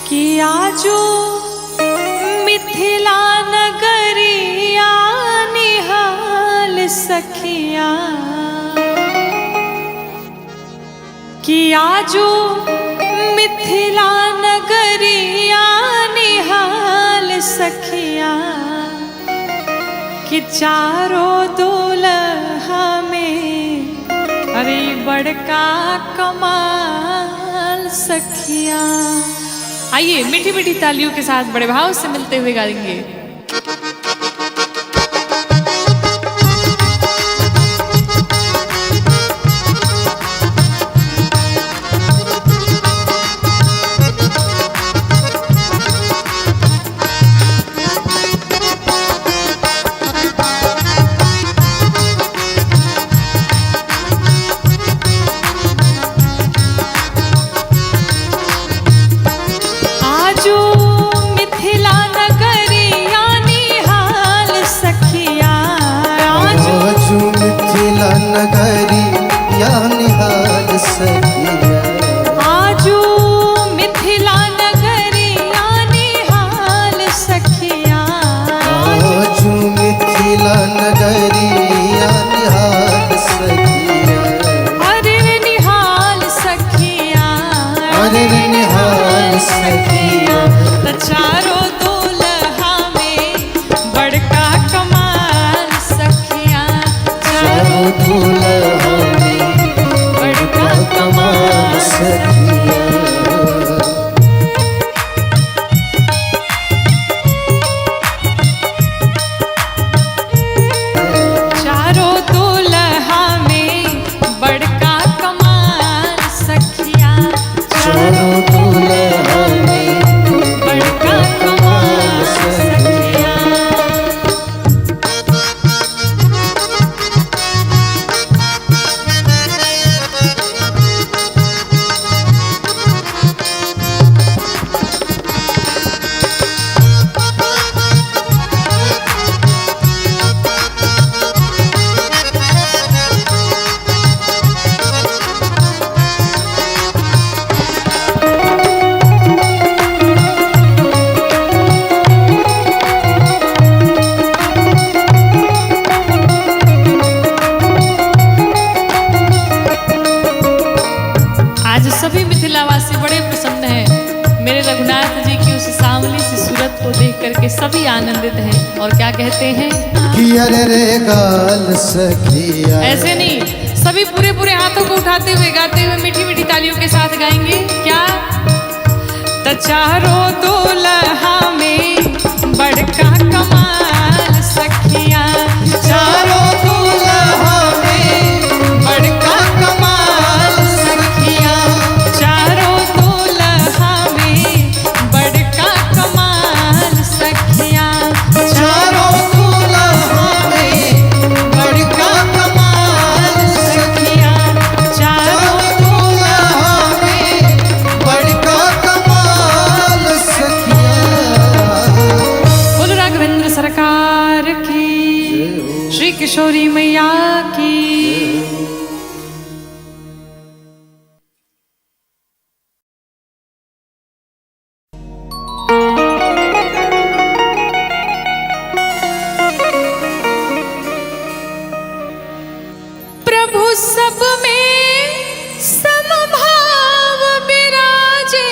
कि आजो मिथिला नगरिया निहाल सखिया, कि आजो मिथिला नगरिया निहाल सखिया, कि चारों दुल्हा में अरे बड़का कमाल सखिया। आइए मीठी मीठी तालियों के साथ बड़े भाव से मिलते हुए गाएंगे। चारों दुल्हा में बड़का कमाल सखिया, चारों दुल्हा में बड़का कमाल सखिया। चारों दुल्हा में बड़का कमाल सखिया, चारों दुल्हा में बड़का कमाल सखिया। आज सभी मिथिलावासी बड़े प्रसन्न हैं मेरे रघुनाथ जी की उस सांवली सी सूरत को देख करके सभी आनंदित हैं। और क्या कहते हैं कि अरे रे गाल सखिया। ऐसे नहीं, सभी पूरे पूरे हाथों को उठाते हुए गाते हुए मीठी मीठी तालियों के साथ गाएंगे। क्या त चारों दुल्हा में बड़का कमाल सखिया, चारों दुल्हा में बड़का कमाल सखिया, चारों दुल्हा में बड़का कमाल सखिया, चारों दुल्हा में बड़का कमाल सखिया, चारों दुल्हा में बड़का कमाल सखिया। बोल राघवेंद्र सरकार की, श्री किशोरी मैया की। प्रभु सब में समभाव विराजे,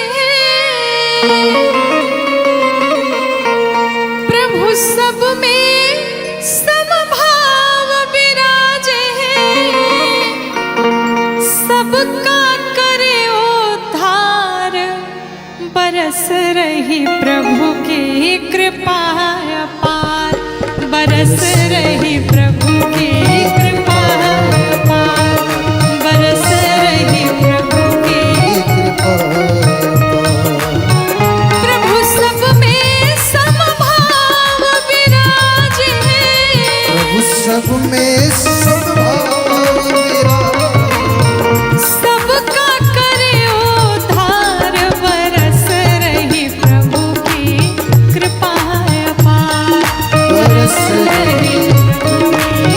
प्रभु सब में समभाव विराजे, सबका करे उद्धार, बरस रही प्रभु की कृपा अपार, बरस रही प्रभु की कृपा अपार, बरस रही प्रभु की कृपा अपार। प्रभु सब में समभाव विराजे, प्रभु सब में समभाव विराजे, सबका करे उद्धार, बरस रही प्रभु की कृपा अपार, बरस रही प्रभु की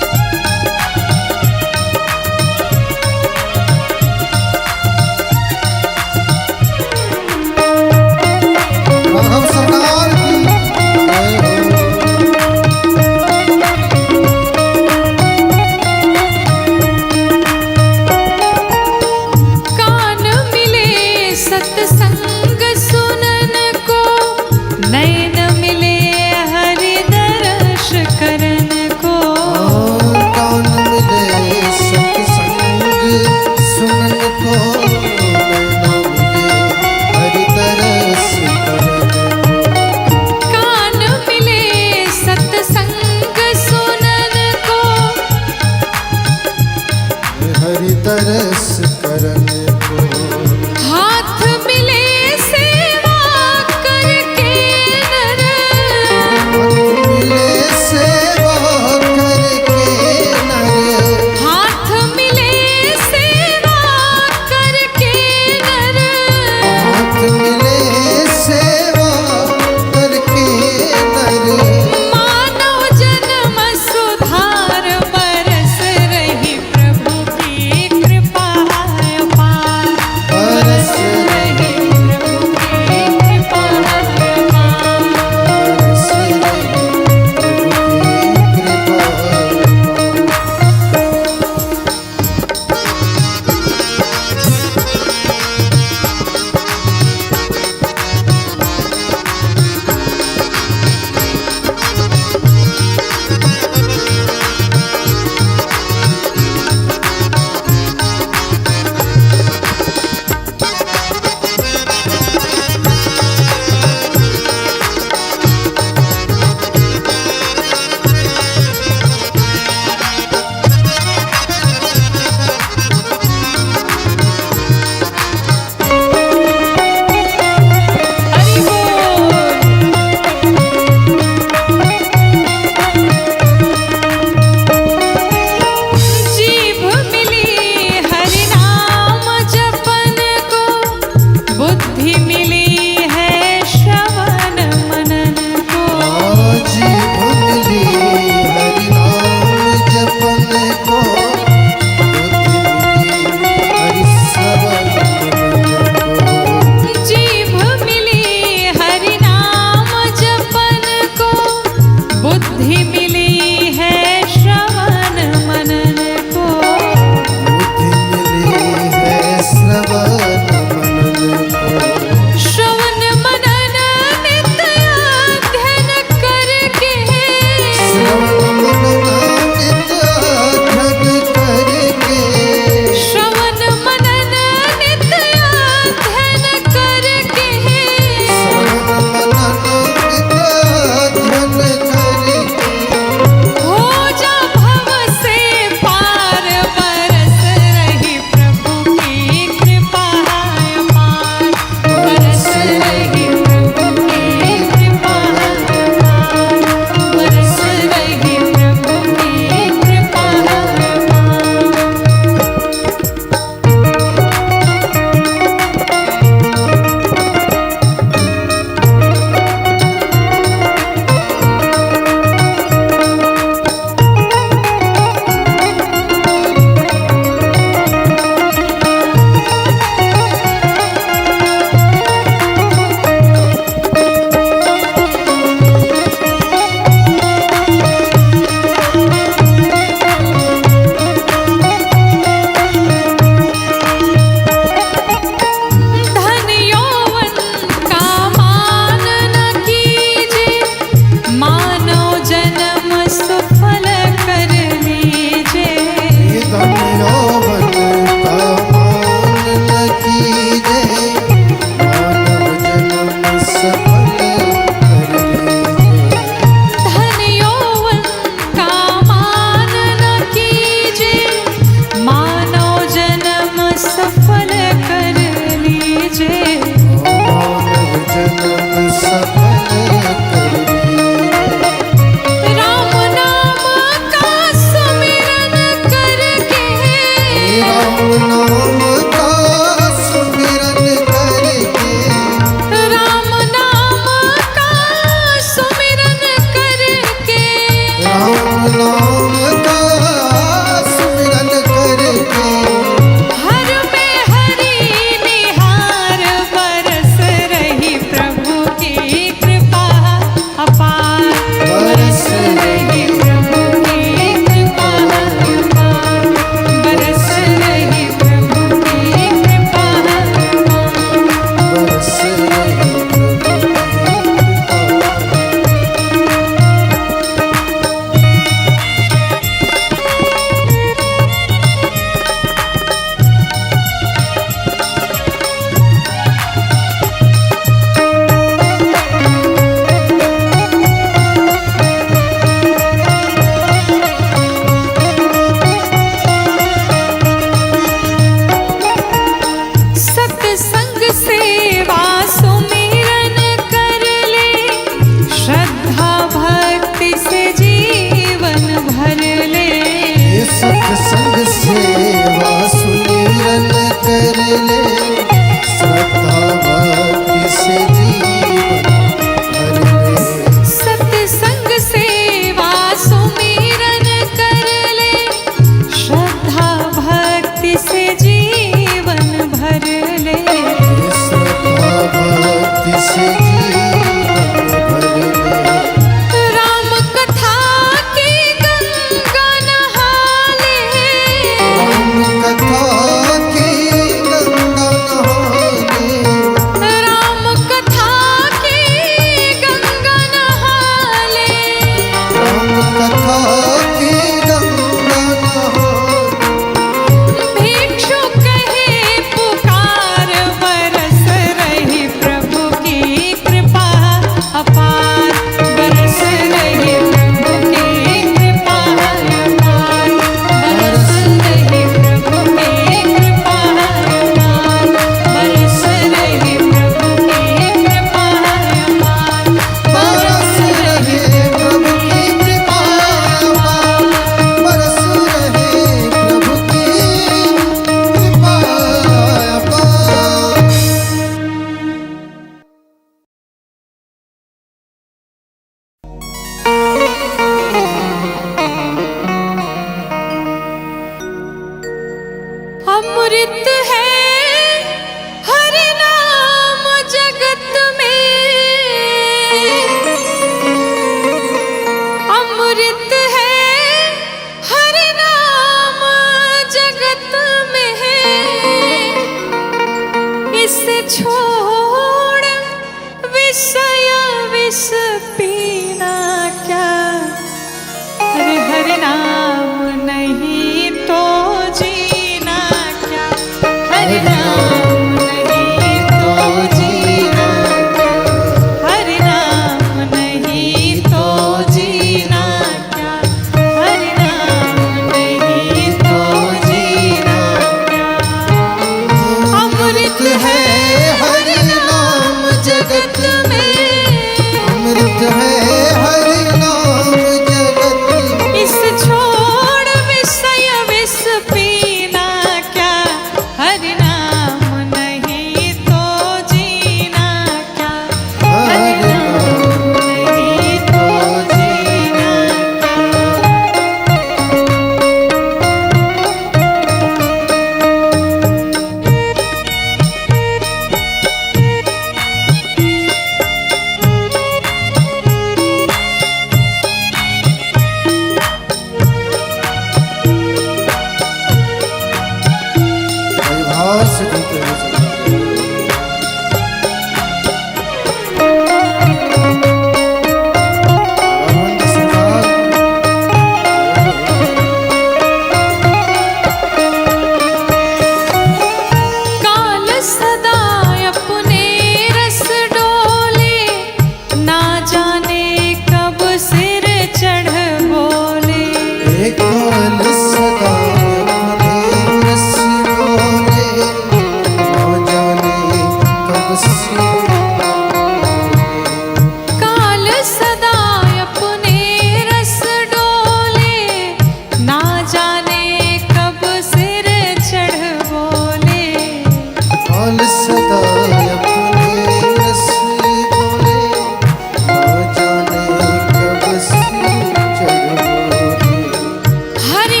हरि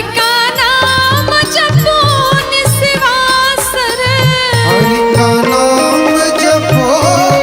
का नाम जपो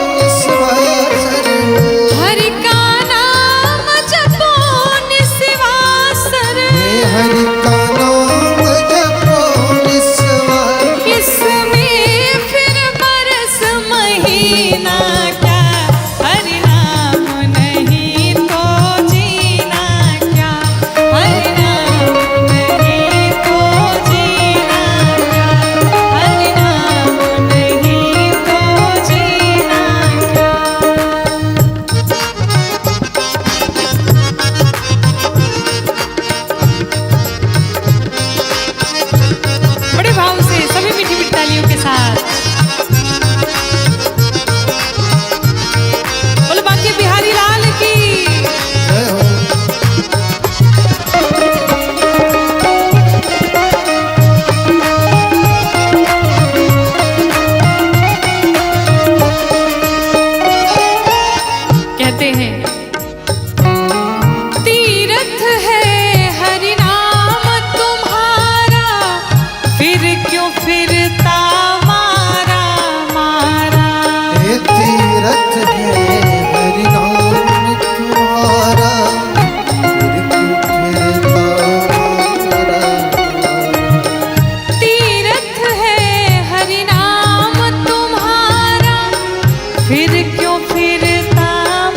फिर क्यों फिरता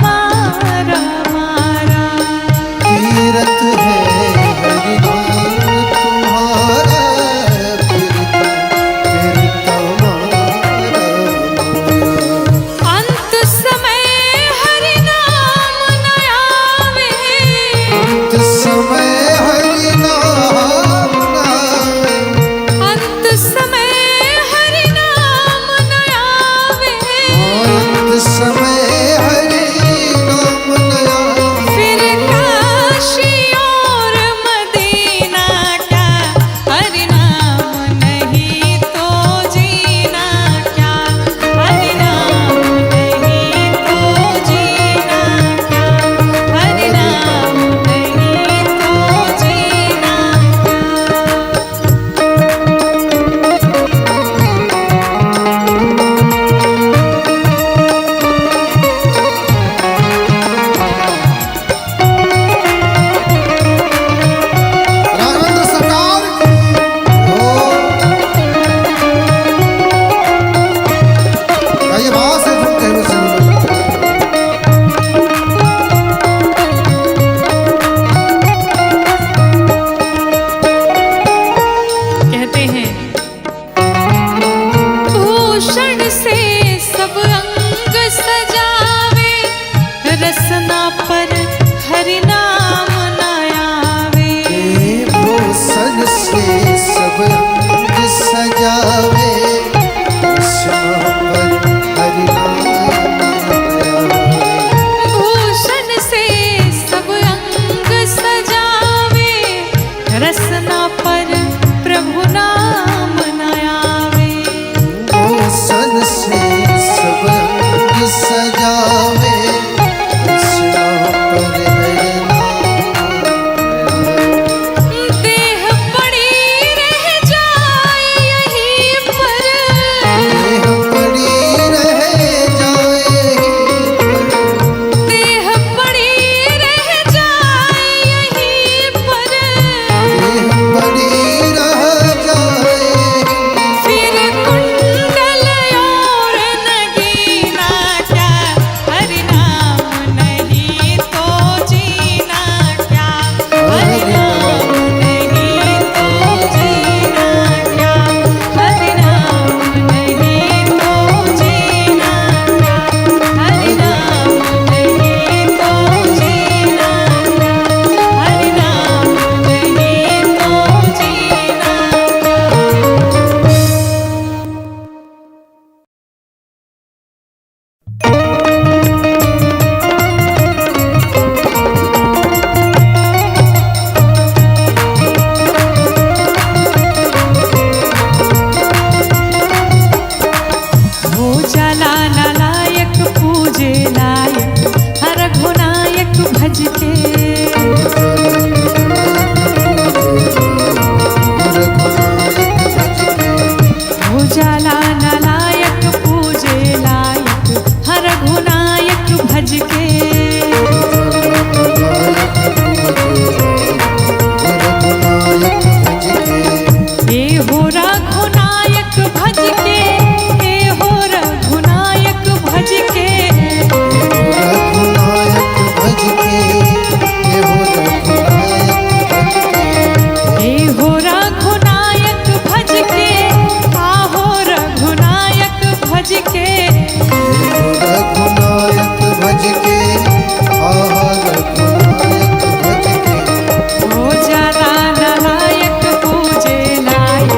मारा मारा, तीरथ है हरि नाम तुम्हारा, फिर फिरता मारा मारा। अंत समय हरि नाम न आवे, अंत समय हरि नाम न आवे, अंत समय हरि नाम न आवे, अंत समय हरि नाम न आवे। फिर काशी और मदीना क्या, हरि नाम नहीं तो जीना क्या, हरि नाम नहीं तो जीना क्या, हरि नाम नहीं तो जीना राघवेंद्र सरकार की हो। आइए वहां से झुमते हुए सुनो। कहते हैं भूषण से सब अंग सजावे, रसना पर हरि नाम न आवे, भूषण से सब अंग सजावे, कृष्ण पर हरि नाम आवे। भूषण से सब अंग सजावे, रसना पर प्रभु नाम न आवे, भूषण से सब अंग सजावे, कृष्ण पर हरि नाम आवे। देह पड़ी रह जाए यहीं पर, देह पड़ी रह जाए, देह पड़ी रह जाए यहीं पर, देह पड़ी रह जाए। फिर कुंडल और नगीना क्या, हरि नाम नहीं तो जीना क्या, हरि नाम नहीं तो जीना क्या, हरि नाम नहीं तो जीना क्या, हरि नाम नहीं तो जीना क्या, हरि नाम नहीं तो जीना। हो जाला नालायक पूजे लायक, हर घुनायक भज के, हो जाला नालायक पूजे लायक, हर घुनायक भज के, हे हो रघुनायक भज के, हे हो रघुनायक भज के, रघुनायक भज के, हे हो रघुनायक भज के, हे हो रघुनायक भज के, आहो रघुनायक भज के, हे हो रघुनायक भज के, आहा रघुनायक भज के। हो जाला नालायक पूजे लायक,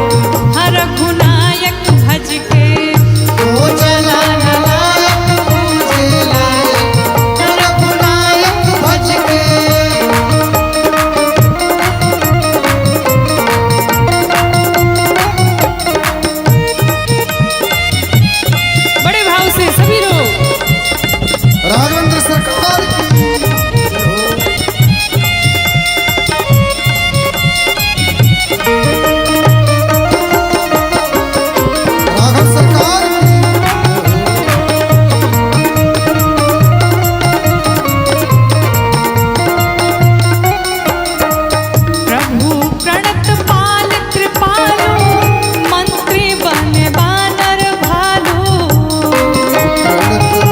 हर रघुनायक भज के, हो चला नालायक पूजे लायक, रघुनायक भज के। बड़े भाव से सभी लोग राघवेंद्र सरकार की हो। राघव सरकार प्रभु प्रणत पाल कृपालो, मंत्री बने बानर भालो, की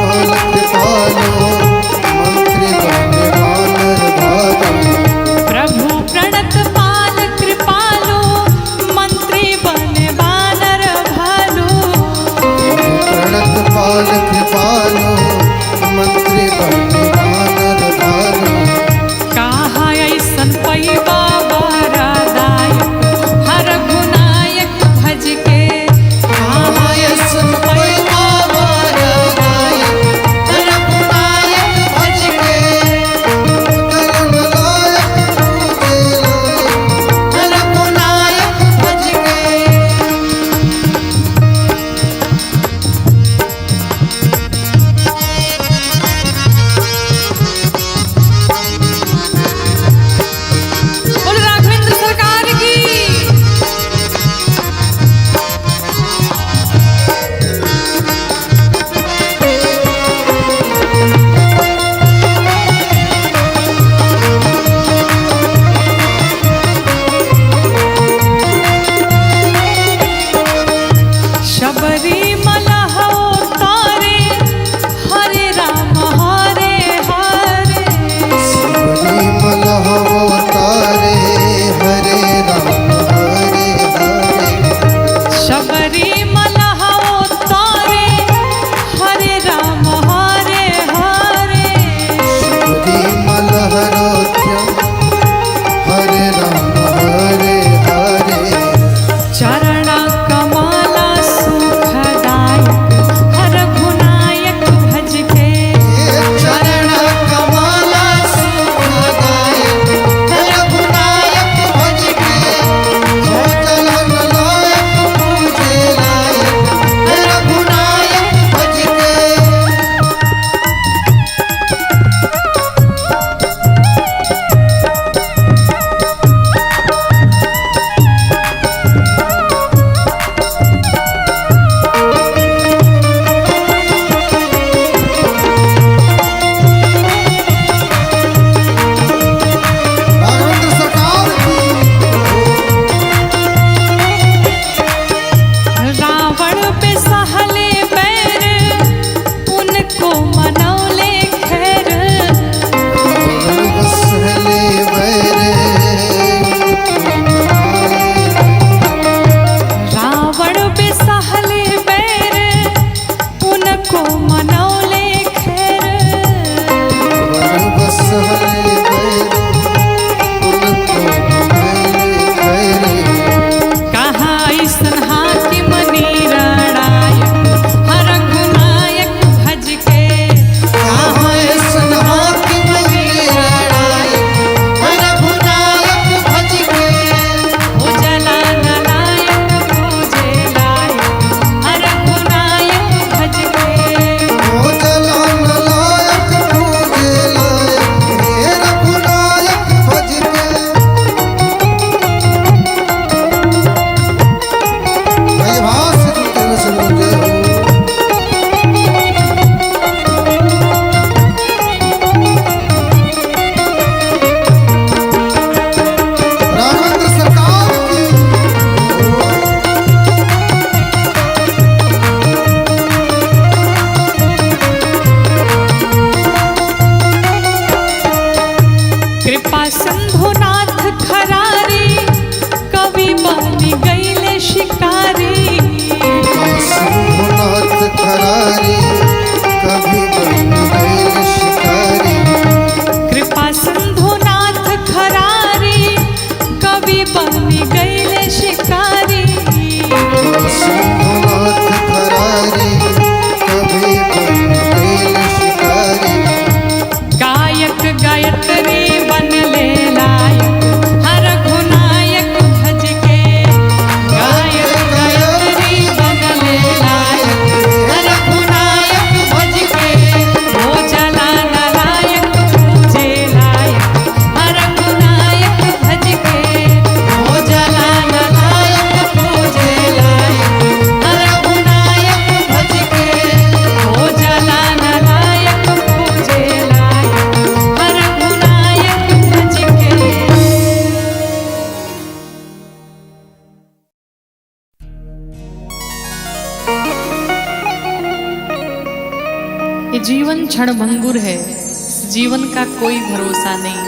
कि जीवन क्षणभंगुर है, इस जीवन का कोई भरोसा नहीं।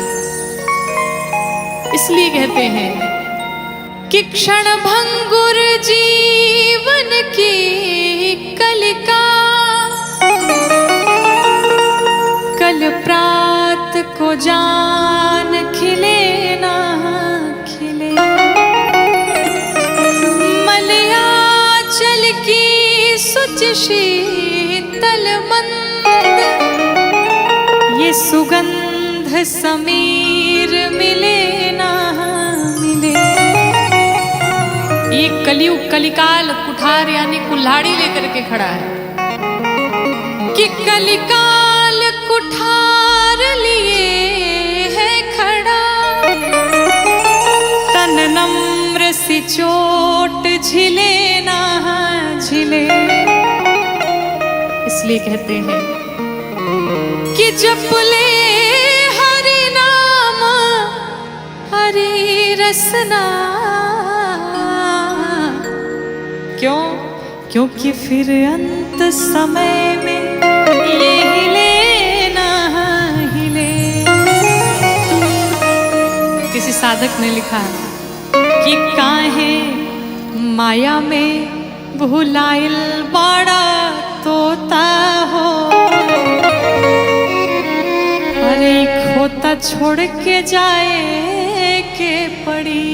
इसलिए कहते हैं कि क्षणभंगुर जीवन की कलिका, कल प्रात को जान खिले ना खिले। मलयाचल की सुच शीतल मंद, ये सुगंध समीर मिले ना मिले। ये कलियुग कलिकाल कुठार यानी कुल्हाड़ी लेकर के खड़ा है कि कलिकाल कुठार लिए है खड़ा, तन नम्र सी चोट झिले ना झिले। इसलिए कहते हैं कि जपले हरि नाम हरि रसना। क्यों? क्योंकि फिर अंत समय में ये हिले ना हिले। किसी साधक ने लिखा कि काहे माया में भुलाइल बड़ा तोता हो, अरे खोता छोड़ के जाए के पड़ी।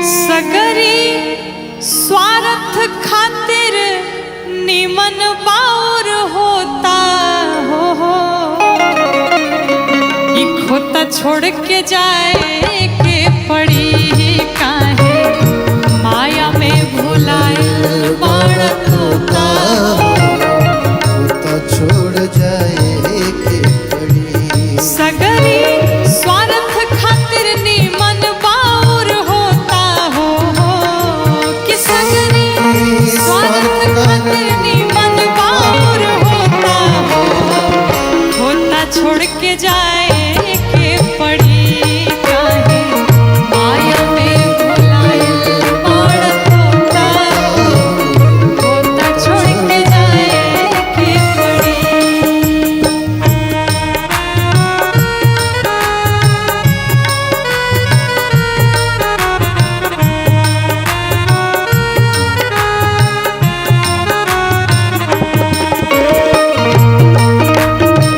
सगरी स्वार्थ खातिर निमन बाउर होता हो, ये खोता छोड़ के जाए के पड़ी। काहे माया में भुलाइल बड़ा तोता हो, खोता छोड़ जाए के पड़ी। सगरी स्वार्थ खातिर निमन बाउर होता हो, कि सगरी स्वार्थ खातिर निमन बाउर होता हो, खोता छोड़ के जाए के पड़ी। काहे माया में भुलाइल बड़ा तोता हो, खोता छोड़ के जाए के पड़ी।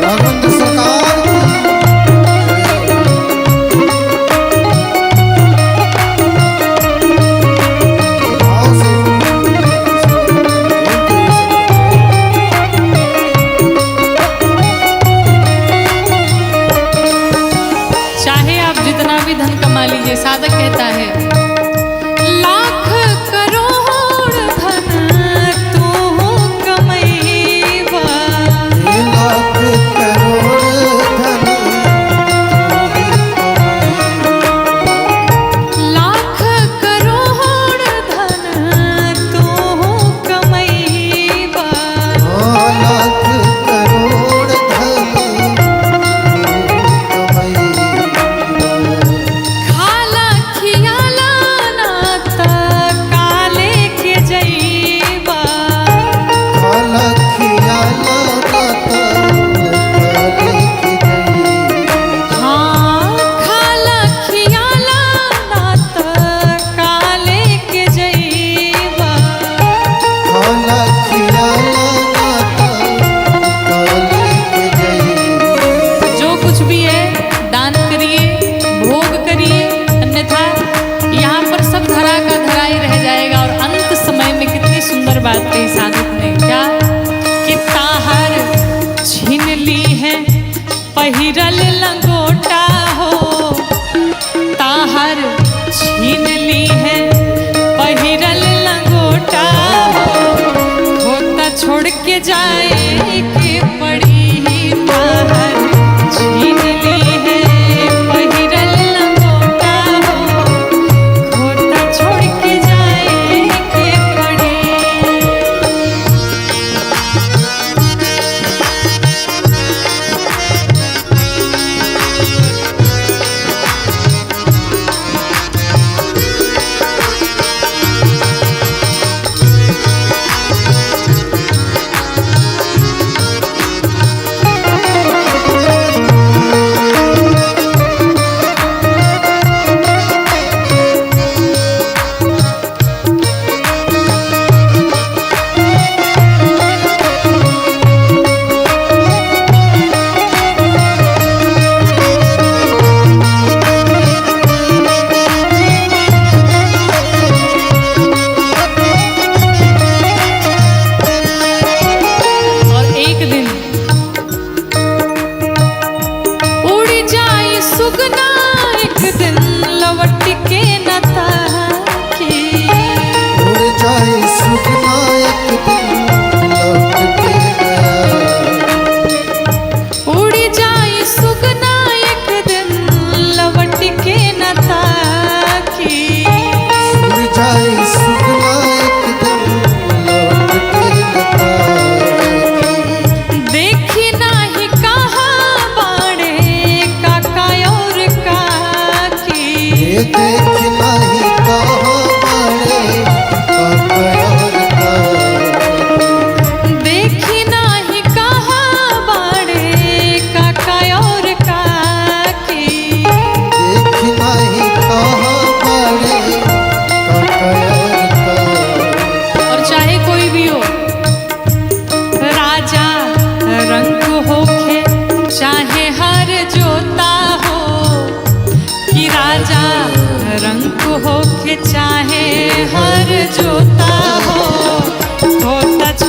राघवेंद्र सरकार की भाव से चाहे आप जितना भी धन कमा लीजिए, साधक कहता है लाख करोड़ धन तू कमैबा, लाख करोड़ धन लाख करोड़ धन तू कमैबा। लाख करोड़ धन खाला खियाला नात काले के जैबा, खाला खियाला काले के जई। हाँ खाला खियाला नात काले के जैबा। खाला खियाला काले के जई। जो कुछ भी है दान करिए, भोग करिए, अन्यथा यहाँ पर सब धरा का धरा ही रह जाएगा। और अंत समय में कितनी सुंदर बात कही साधक ने, क्या कि ताहर छीन ली है पहिरल लंगोटा हो, ताहर छीन ली है पहिरल लंगोटा हो, खोता छोड़ के जाए के पड़ी। ताहर छीन ली है पहिरल लंगोटा हो, खोता छोड़ के जाए के पड़ी।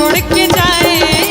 छोड़ के जाए